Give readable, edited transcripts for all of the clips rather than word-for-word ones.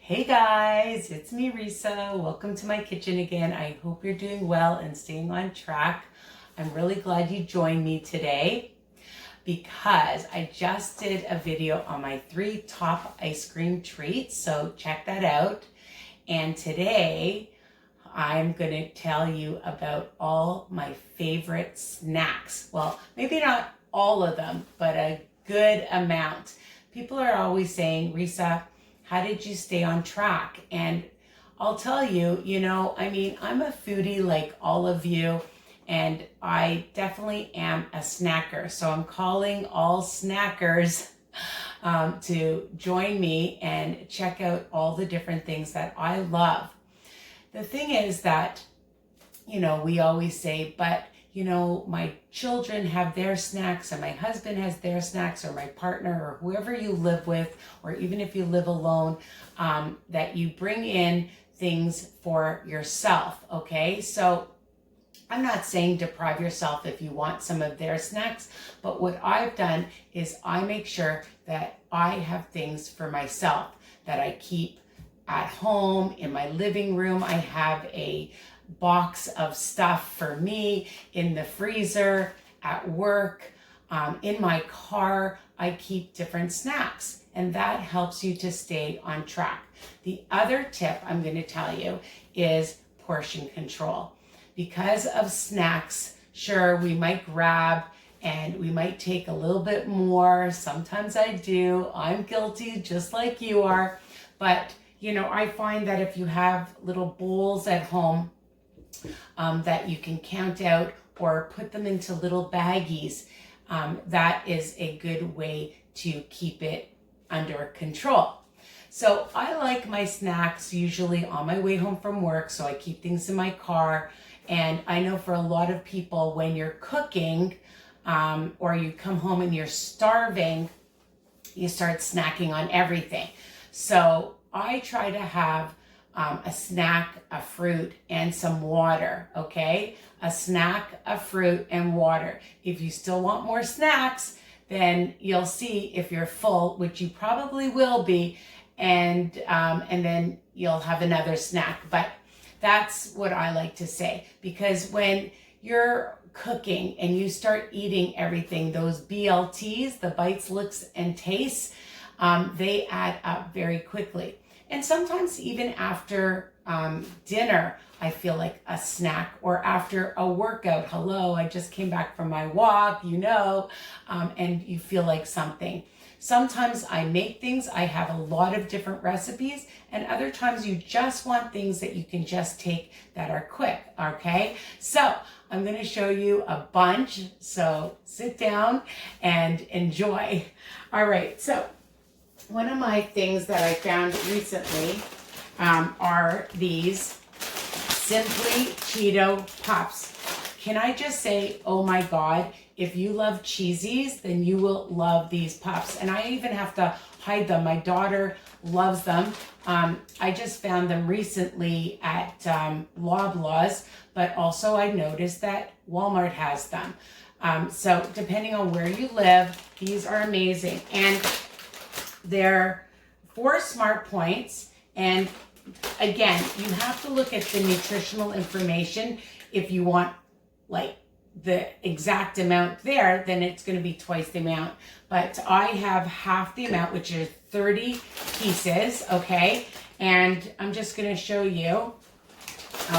Hey guys, it's me Risa. Welcome to my kitchen again. I hope you're doing well and staying on track. I'm really glad you joined me today because I just did a video on my 3 top ice cream treats, so check that out. And today I'm going to tell you about all my favorite snacks. Well, maybe not all of them, but a good amount. People are always saying, Risa, how did you stay on track? And I'll tell you, I'm a foodie like all of you, and I definitely am a snacker. So I'm calling all snackers to join me and check out all the different things that I love. The thing is that, we always say, but my children have their snacks and my husband has their snacks, or my partner, or whoever you live with, or even if you live alone, that you bring in things for yourself, okay? So I'm not saying deprive yourself if you want some of their snacks, but what I've done is I make sure that I have things for myself that I keep at home. In my living room, I have a box of stuff for me. In the freezer, at work, in my car, I keep different snacks, and that helps you to stay on track. The other tip I'm going to tell you is portion control. Because of snacks, sure, we might grab and we might take a little bit more. Sometimes I do. I'm guilty just like you are. But I find that if you have little bowls at home that you can count out or put them into little baggies, that is a good way to keep it under control. So I like my snacks usually on my way home from work, so I keep things in my car. And I know for a lot of people, when you're cooking or you come home and you're starving, you start snacking on everything. So I try to have a snack, a fruit, and some water, okay? A snack, a fruit, and water. If you still want more snacks, then you'll see if you're full, which you probably will be, and then you'll have another snack. But that's what I like to say, because when you're cooking and you start eating everything, those BLTs, the bites, looks, and tastes, they add up very quickly. And sometimes even after dinner, I feel like a snack, or after a workout. Hello, I just came back from my walk, and you feel like something. Sometimes I make things, I have a lot of different recipes, and other times you just want things that you can just take that are quick, okay? So I'm gonna show you a bunch, so sit down and enjoy. All right, so one of my things that I found recently are these Simply Cheeto Pops. Can I just say, oh my God, if you love cheesies, then you will love these Pops. And I even have to hide them. My daughter loves them. I just found them recently at Loblaws, but also I noticed that Walmart has them. So depending on where you live, these are amazing. And they're 4 smart points. And again, you have to look at the nutritional information. If you want like the exact amount there, then it's going to be twice the amount. But I have half the amount, which is 30 pieces, okay? And I'm just going to show you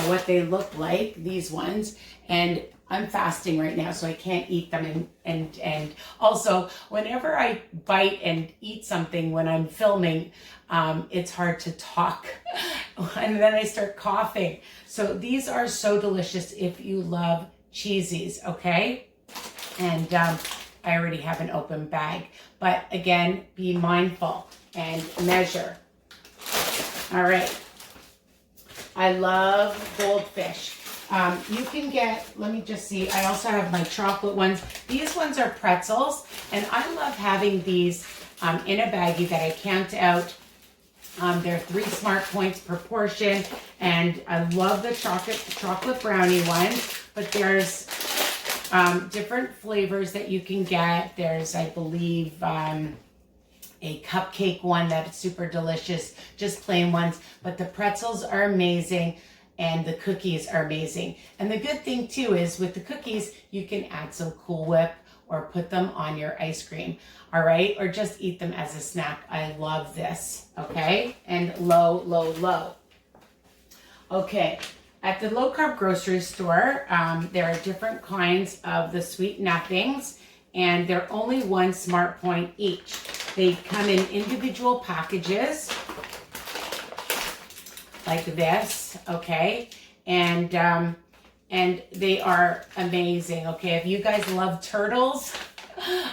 what they look like, these ones. And I'm fasting right now, so I can't eat them. And also, whenever I bite and eat something when I'm filming, it's hard to talk. And then I start coughing. So these are so delicious if you love cheesies, okay? And I already have an open bag. But again, be mindful and measure. All right. I love goldfish. You can get, let me just see, I also have my chocolate ones. These ones are pretzels, and I love having these in a baggie that I count out. They're 3 smart points per portion, and I love the chocolate brownie ones, but there's different flavors that you can get. There's, I believe, a cupcake one that's super delicious, just plain ones. But the pretzels are amazing and the cookies are amazing. And the good thing too is with the cookies, you can add some Cool Whip or put them on your ice cream, all right? Or just eat them as a snack. I love this, okay? And low, low, low. Okay, at the low carb grocery store, there are different kinds of the sweet nothings, and they're only 1 smart point each. They come in individual packages like this, okay? And they are amazing, okay? If you guys love turtles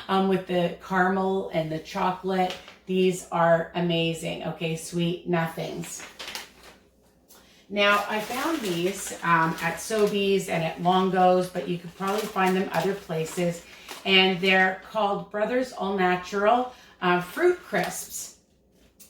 with the caramel and the chocolate, these are amazing, okay? Sweet nothings. Now, I found these at Sobeys and at Longo's, but you could probably find them other places. And they're called Brothers All Natural Fruit Crisps.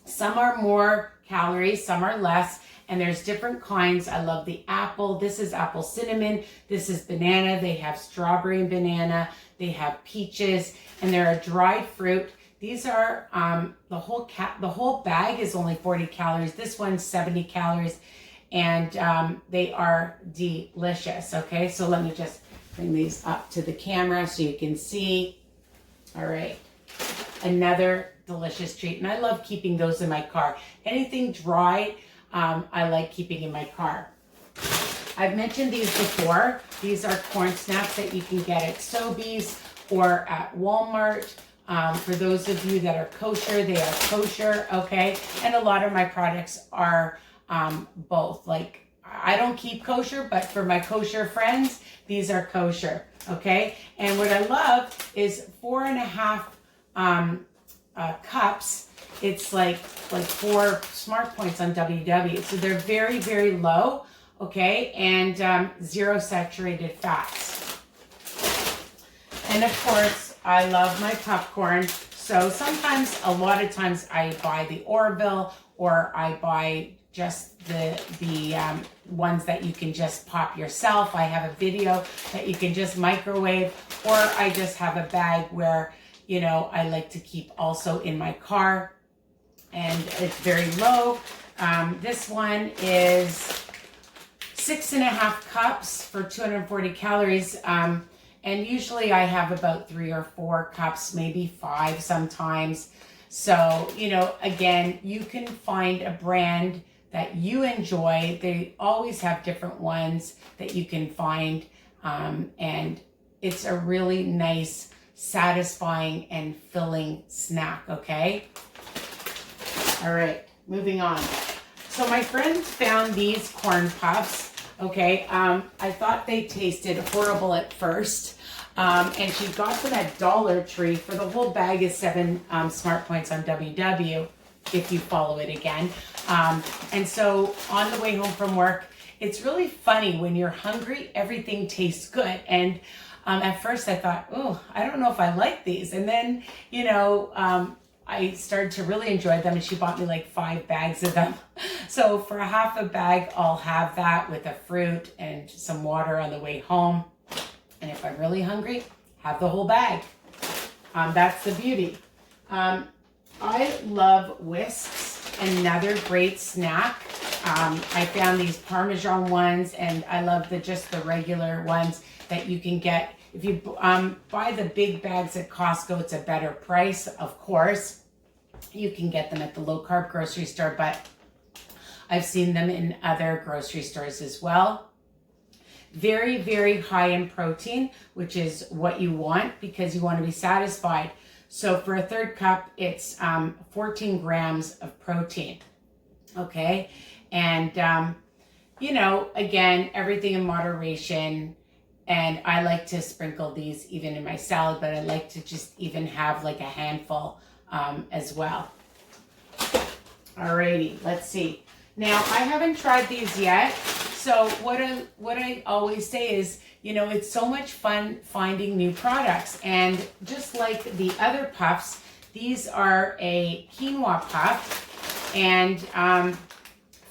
Some are more calories, some are less, and there's different kinds. I love the apple. This is apple cinnamon. This is banana. They have strawberry and banana. They have peaches, and they're a dried fruit. These are, the whole bag is only 40 calories. This one's 70 calories. And they are delicious, okay? So let me just bring these up to the camera so you can see. All right, another delicious treat. And I love keeping those in my car. Anything dry, I like keeping in my car. I've mentioned these before. These are corn snacks that you can get at Sobeys or at Walmart. For those of you that are kosher, they are kosher, okay? And a lot of my products are both. Like, I don't keep kosher, but for my kosher friends, these are kosher, okay? And what I love is 4.5 cups. It's like 4 smart points on WW. So they're very, very low, okay? And 0 saturated fats. And of course, I love my popcorn. So sometimes, a lot of times, I buy the Orville or I buy just the ones that you can just pop yourself. I have a video that you can just microwave, or I just have a bag where, you know, I like to keep also in my car, and it's very low. This one is 6.5 cups for 240 calories. And usually I have about 3 or 4 cups, maybe 5 sometimes. So, you know, again, you can find a brand that you enjoy. They always have different ones that you can find. And it's a really nice, satisfying, and filling snack, okay? All right, moving on. So my friend found these corn puffs, okay? I thought they tasted horrible at first. And she got them at Dollar Tree. For the whole bag is 7 smart points on WW, if you follow it again. And so on the way home from work, it's really funny when you're hungry, everything tastes good. And at first I thought, oh, I don't know if I like these. And then, you know, I started to really enjoy them, and she bought me like 5 bags of them. So for half a bag, I'll have that with a fruit and some water on the way home. And if I'm really hungry, have the whole bag. That's the beauty. I love Whisks, another great snack. I found these Parmesan ones, and I love just the regular ones that you can get. If you buy the big bags at Costco, it's a better price, of course. You can get them at the low-carb grocery store, but I've seen them in other grocery stores as well. Very, very high in protein, which is what you want because you want to be satisfied. So for a 1/3 cup, it's 14 grams of protein, okay? And, you know, again, everything in moderation. And I like to sprinkle these even in my salad, but I like to just even have like a handful as well. Alrighty, let's see. Now, I haven't tried these yet. So what I always say is, you know, it's so much fun finding new products. And just like the other puffs, these are a quinoa puff. And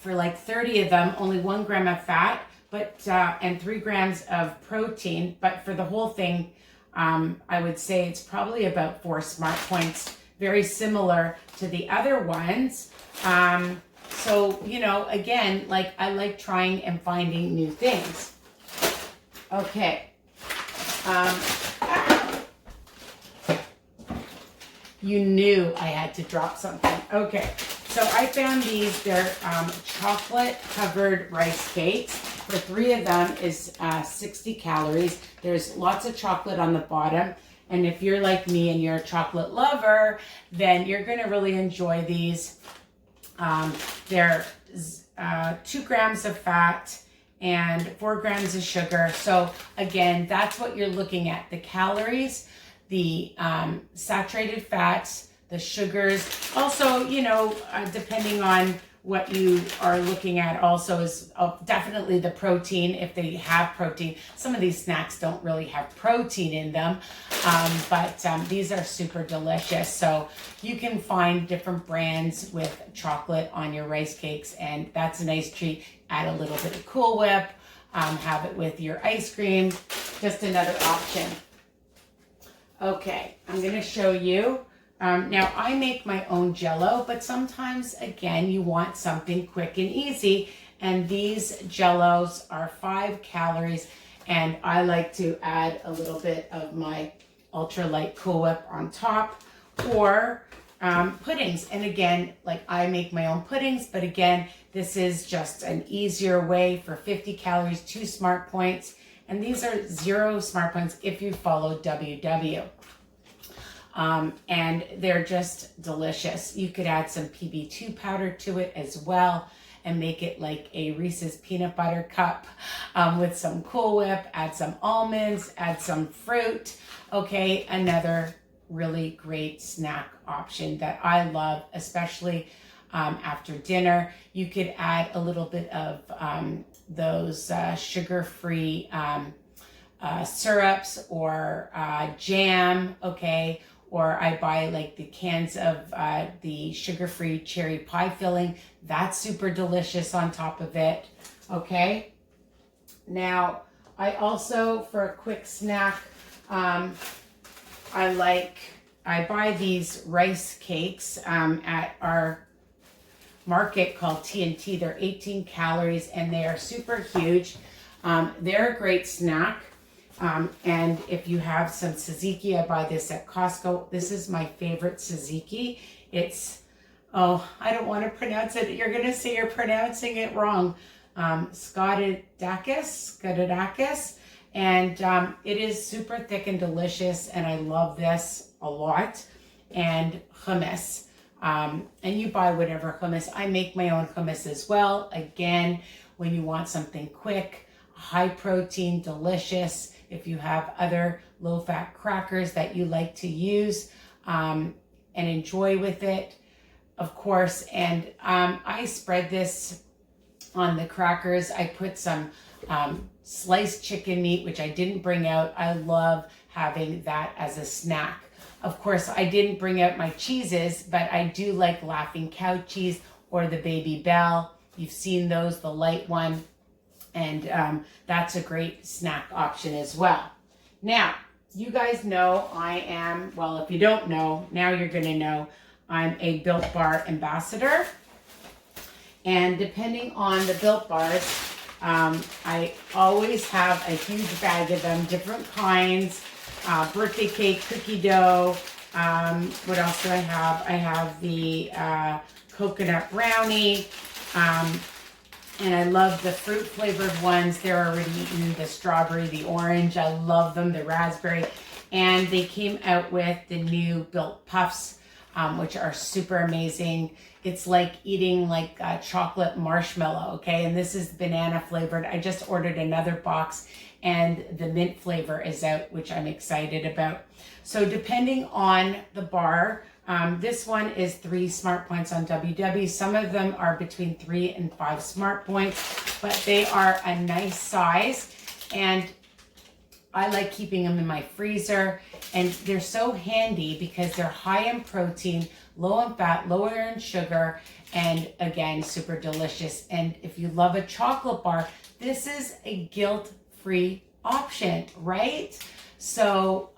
for like 30 of them, only 1 gram of fat, but and 3 grams of protein. But for the whole thing, I would say it's probably about 4 smart points very similar to the other ones. So, you know, again, like I like trying and finding new things. Okay. You knew I had to drop something. Okay. So I found these. They're chocolate covered rice cakes. For 3 of them is 60 calories. There's lots of chocolate on the bottom. And if you're like me and you're a chocolate lover, then you're going to really enjoy these. They're 2 grams of fat and 4 grams of sugar. So again, that's what you're looking at. The calories, the saturated fats, the sugars. Also, you know, depending on what you are looking at also is definitely the protein, if they have protein. Some of these snacks don't really have protein in them, but these are super delicious. So you can find different brands with chocolate on your rice cakes, and that's a nice treat. Add a little bit of Cool Whip, have it with your ice cream, just another option. Okay, I'm gonna show you. Now, I make my own Jello, but sometimes, again, you want something quick and easy. And these Jellos are 5 calories, and I like to add a little bit of my ultralight Cool Whip on top, or puddings. And again, like I make my own puddings, but again, this is just an easier way for 50 calories, 2 smart points. And these are 0 smart points if you follow WW. And they're just delicious. You could add some PB2 powder to it as well and make it like a Reese's peanut butter cup with some Cool Whip, add some almonds, add some fruit. Okay, another really great snack option that I love, especially after dinner. You could add a little bit of those sugar-free syrups or jam, okay? Or I buy like the cans of the sugar-free cherry pie filling. That's super delicious on top of it, okay? Now, I also, for a quick snack, I buy these rice cakes at our market called T&T. They're 18 calories and they are super huge. They're a great snack. And if you have some tzatziki, I buy this at Costco. This is my favorite tzatziki. It's, I don't want to pronounce it. You're going to say you're pronouncing it wrong. Scotadakis. And it is super thick and delicious. And I love this a lot. And hummus. And you buy whatever hummus. I make my own hummus as well. Again, when you want something quick, high protein, delicious. If you have other low-fat crackers that you like to use and enjoy with it, of course. And I spread this on the crackers. I put some sliced chicken meat, which I didn't bring out. I love having that as a snack. Of course, I didn't bring out my cheeses, but I do like Laughing Cow cheese or the Baby Bell. You've seen those, the light one. And that's a great snack option as well. Now, you guys know I am, well, if you don't know, now you're going to know, I'm a Built Bar ambassador. And depending on the Built Bars, I always have a huge bag of them, different kinds, birthday cake, cookie dough. What else do I have? I have the coconut brownie. And I love the fruit flavored ones. They're already eaten, the strawberry, the orange. I love them, the raspberry. And they came out with the new Built Puffs, which are super amazing. It's like eating like a chocolate marshmallow, okay? And this is banana flavored. I just ordered another box and the mint flavor is out, which I'm excited about. So depending on the bar, this one is 3 smart points on WW. Some of them are between 3 and 5 smart points, but they are a nice size. And I like keeping them in my freezer. And they're so handy because they're high in protein, low in fat, lower in sugar, and again, super delicious. And if you love a chocolate bar, this is a guilt-free option, right? So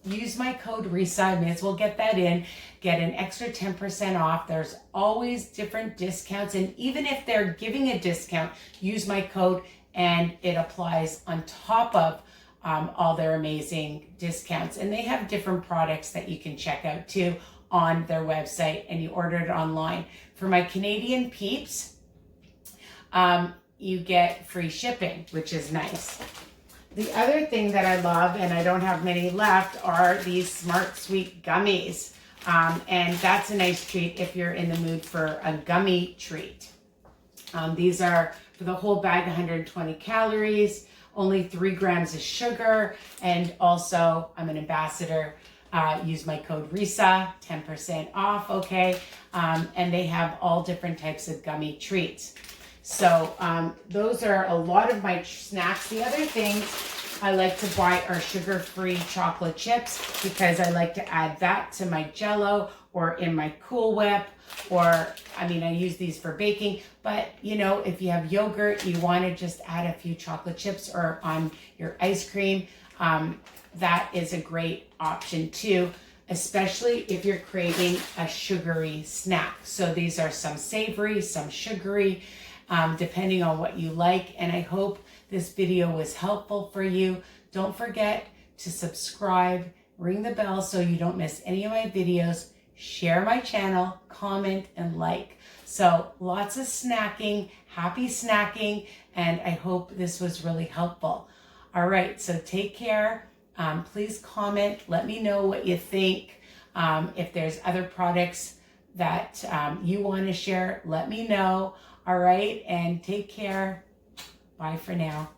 use my code Risa. I may as well get that in. Get an extra 10% off. There's always different discounts. And even if they're giving a discount, use my code and it applies on top of all their amazing discounts. And they have different products that you can check out too on their website, and you order it online. For my Canadian peeps, you get free shipping, which is nice. The other thing that I love, and I don't have many left, are these Smart Sweet Gummies. And that's a nice treat if you're in the mood for a gummy treat. These are, for the whole bag, 120 calories, only 3 grams of sugar, and also I'm an ambassador. Use my code Risa, 10% off, okay? And they have all different types of gummy treats. So those are a lot of my snacks. The other things I like to buy are sugar-free chocolate chips, because I like to add that to my Jello or in my Cool Whip, or, I mean, I use these for baking, but you know, if you have yogurt, you want to just add a few chocolate chips or on your ice cream, that is a great option too, especially if you're craving a sugary snack. So these are some savory, some sugary, depending on what you like. And I hope this video was helpful for you. Don't forget to subscribe, ring the bell so you don't miss any of my videos, share my channel, comment, and like. So lots of snacking, happy snacking, and I hope this was really helpful. All right, so take care. Please comment, let me know what you think. If there's other products that you want to share, let me know. All right, and take care. Bye for now.